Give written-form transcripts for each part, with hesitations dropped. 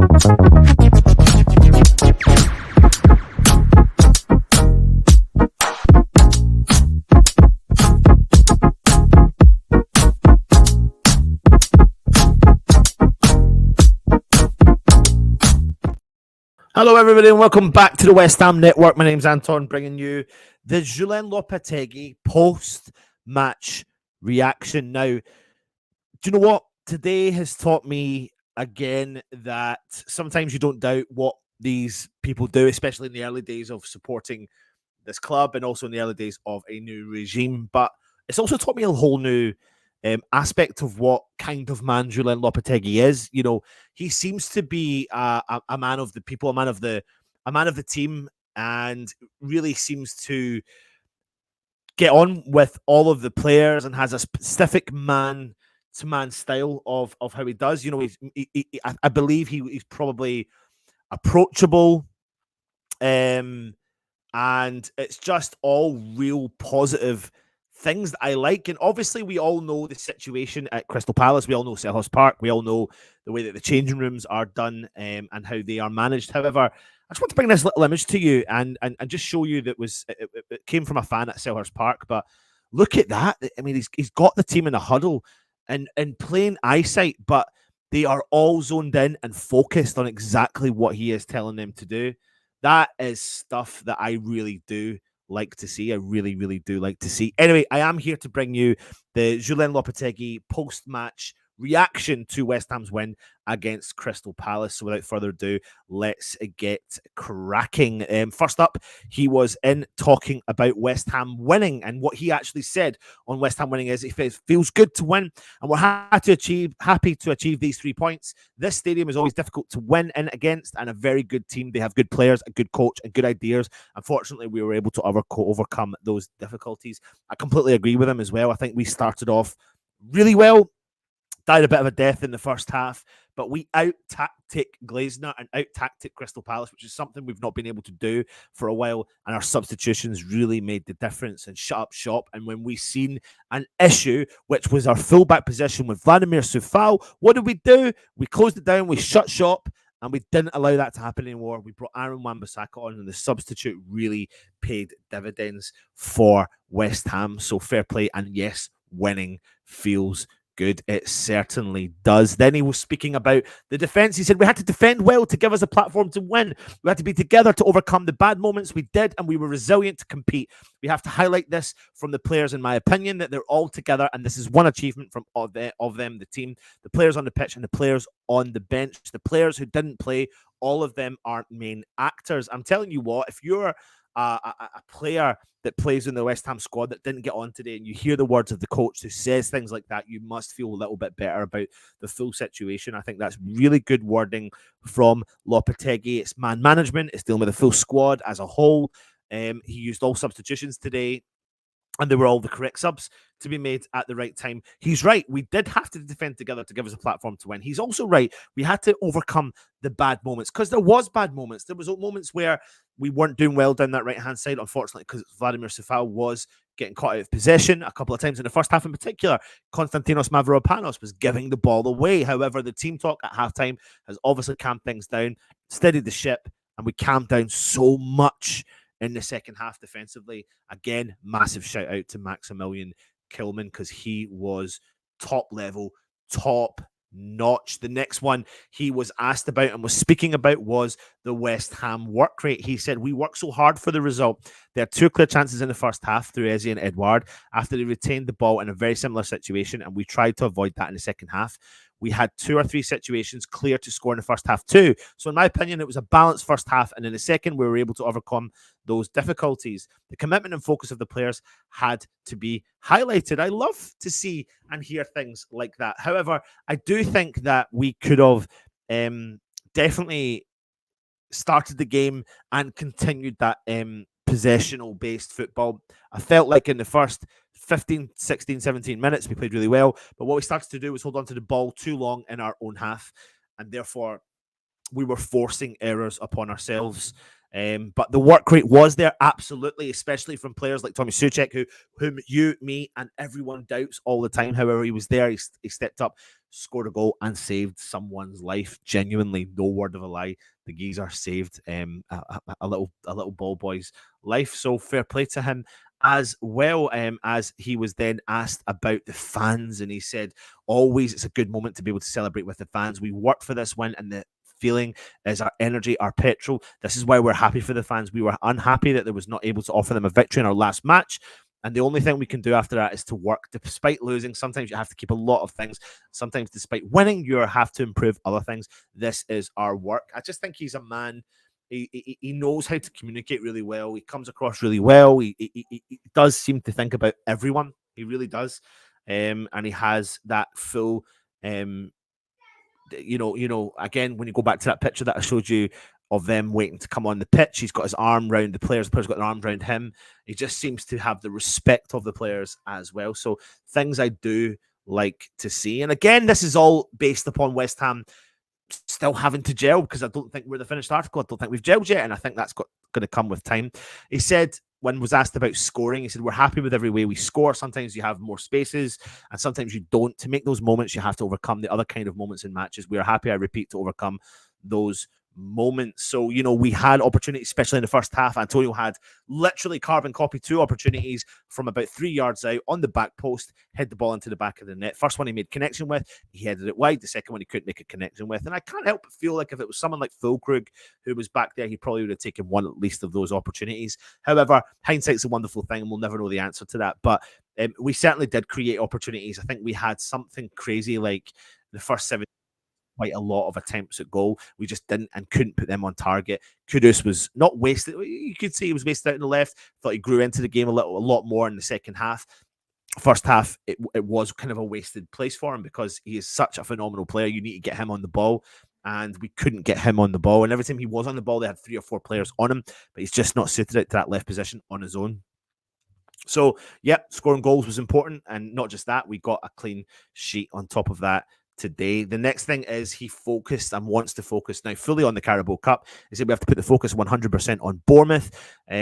Hello, everybody, and welcome back to the West Ham Network. My name's Anton, bringing you the Julen Lopetegui post-match reaction. Now, do you know what? Today has taught me again that sometimes you don't doubt what these people do, especially in the early days of supporting this club and also in the early days of a new regime. But it's also taught me a whole new aspect of what kind of man Julen Lopetegui is. You know, he seems to be a man of the people, a man of the team, and really seems to get on with all of the players and has a specific man to man style of how he does. You know, I believe he's probably approachable, and it's just all real positive things that I like. And obviously, we all know the situation at Crystal Palace. We all know Selhurst Park. We all know the way that the changing rooms are done, and how they are managed. However, I just want to bring this little image to you and just show you that it came from a fan at Selhurst Park. But look at that. I mean, he's got the team in a huddle and in plain eyesight, but they are all zoned in and focused on exactly what he is telling them to do. That is stuff that I really do like to see. I really, really do like to see. Anyway, I am here to bring you the Julen Lopetegui post-match reaction to West Ham's win against Crystal Palace. So without further ado, let's get cracking. First up, he was in talking about West Ham winning, and what he actually said on West Ham winning is it feels good to win, and we're happy to achieve these 3 points. This stadium is always difficult to win in against, and a very good team. They have good players, a good coach, and good ideas. Unfortunately, we were able to overcome those difficulties. I completely agree with him as well. I think we started off really well, died a bit of a death in the first half, but we out-tactic Glazner and out-tactic Crystal Palace, which is something we've not been able to do for a while, and our substitutions really made the difference and shut up shop. And when we seen an issue, which was our fullback position with Vladimir Coufal, what did we do? We closed it down, we shut shop, and we didn't allow that to happen anymore. We brought Aaron Wan-Bissaka on, and the substitute really paid dividends for West Ham. So fair play, and yes, winning feels good. It certainly does. Then he was speaking about the defense. He said we had to defend well to give us a platform to win. We had to be together to overcome the bad moments. We did, and we were resilient to compete. We have to highlight this from the players, in my opinion, that they're all together, and this is one achievement from of them, the team, the players on the pitch and the players on the bench. The players who didn't play, all of them aren't main actors. I'm telling you what, if you're a player that plays in the West Ham squad that didn't get on today, and you hear the words of the coach who says things like that, you must feel a little bit better about the full situation. I think that's really good wording from Lopetegui. It's man management. It's dealing with the full squad as a whole. He used all substitutions today, and they were all the correct subs to be made at the right time. He's right. We did have to defend together to give us a platform to win. He's also right. We had to overcome the bad moments, because there was bad moments. There was moments where we weren't doing well down that right-hand side, unfortunately, because Vladimir Coufal was getting caught out of possession a couple of times in the first half in particular. Konstantinos Mavropanos was giving the ball away. However, the team talk at halftime has obviously calmed things down, steadied the ship, and we calmed down so much in the second half defensively. Again, massive shout out to Maximilian Kilman, because he was top level, top notch. The next one he was asked about and was speaking about was the West Ham work rate. He said, we worked so hard for the result. There are 2 clear chances in the first half through Eze and Edouard after they retained the ball in a very similar situation, and we tried to avoid that in the second half. We had 2 or 3 situations clear to score in the first half too. So in my opinion, it was a balanced first half, and in the second, we were able to overcome those difficulties. The commitment and focus of the players had to be highlighted. I love to see and hear things like that. However, I do think that we could have definitely started the game and continued that possessional-based football. I felt like in the first 15, 16, 17 minutes, we played really well. But what we started to do was hold on to the ball too long in our own half, and therefore we were forcing errors upon ourselves. But the work rate was there, absolutely, especially from players like Tommy Soucek, whom you, me, and everyone doubts all the time. However, he was there. He stepped up scored a goal and saved someone's life. Genuinely, no word of a lie. The geezer saved a little ball boy's life. So fair play to him. As well, as he was then asked about the fans, and he said, always it's a good moment to be able to celebrate with the fans. We worked for this win, and the feeling is our energy, our petrol. This is why we're happy for the fans. We were unhappy that there was not able to offer them a victory in our last match. And the only thing we can do after that is to work. Despite losing, sometimes you have to keep a lot of things. Sometimes, despite winning, you have to improve other things. This is our work. I just think he's a man. He knows how to communicate really well. He comes across really well. He does seem to think about everyone. He really does. And he has that full, again, when you go back to that picture that I showed you of them waiting to come on the pitch, he's got his arm around the players got their arm around him. He just seems to have the respect of the players as well. So things I do like to see. And again, this is all based upon West Ham still having to gel, because I don't think we're the finished article. I don't think we've gelled yet, and I think that's going to come with time. He said, when was asked about scoring, he said, we're happy with every way we score. Sometimes you have more spaces and sometimes you don't. To make those moments, you have to overcome the other kind of moments in matches. We are happy, I repeat, to overcome those moments. So, we had opportunities, especially in the first half. Antonio had literally carbon copy 2 opportunities from about 3 yards out on the back post, head the ball into the back of the net. First one he made connection with, he headed it wide. The second one he couldn't make a connection with. And I can't help but feel like if it was someone like Fulkrug who was back there, he probably would have taken one at least of those opportunities. However, hindsight's a wonderful thing and we'll never know the answer to that. But we certainly did create opportunities. I think we had something crazy like the first 7, quite a lot of attempts at goal. We just didn't and couldn't put them on target. Kudus was not wasted. You could see he was wasted out on the left. Thought he grew into the game a lot more in the second half. First half, it was kind of a wasted place for him because he is such a phenomenal player. You need to get him on the ball, and we couldn't get him on the ball. And every time he was on the ball, they had 3 or 4 players on him, but he's just not suited out to that left position on his own. So, scoring goals was important, and not just that, we got a clean sheet on top of that today. The next thing is he focused and wants to focus now fully on the Carabao Cup. He said we have to put the focus 100% on Bournemouth. We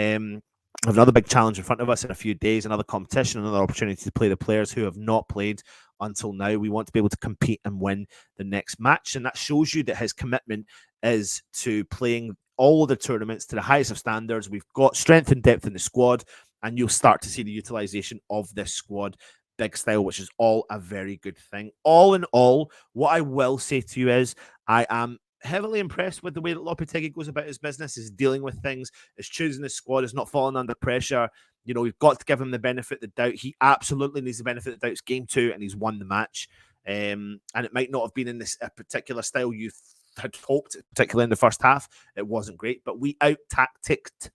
have another big challenge in front of us in a few days, another competition, another opportunity to play the players who have not played until now. We want to be able to compete and win the next match, and that shows you that his commitment is to playing all of the tournaments to the highest of standards. We've got strength and depth in the squad, and you'll start to see the utilization of this squad big style, which is all a very good thing. All in all, what I will say to you is I am heavily impressed with the way that Lopetegui goes about his business, is dealing with things, is choosing his squad, is not falling under pressure. We've got to give him the benefit of the doubt. He absolutely needs the benefit of the doubt. It's game 2 and he's won the match. And it might not have been in this particular style you had hoped, particularly in the first half. It wasn't great, but we out-tacticked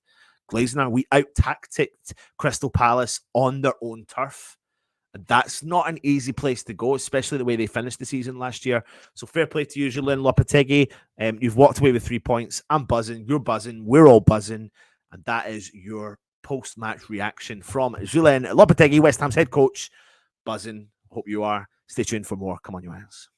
Glazner. We out-tacticked Crystal Palace on their own turf. That's not an easy place to go, especially the way they finished the season last year. So fair play to you, Julen Lopetegui. You've walked away with 3 points. I'm buzzing. You're buzzing. We're all buzzing. And that is your post-match reaction from Julen Lopetegui, West Ham's head coach. Buzzing. Hope you are. Stay tuned for more. Come on, you hands.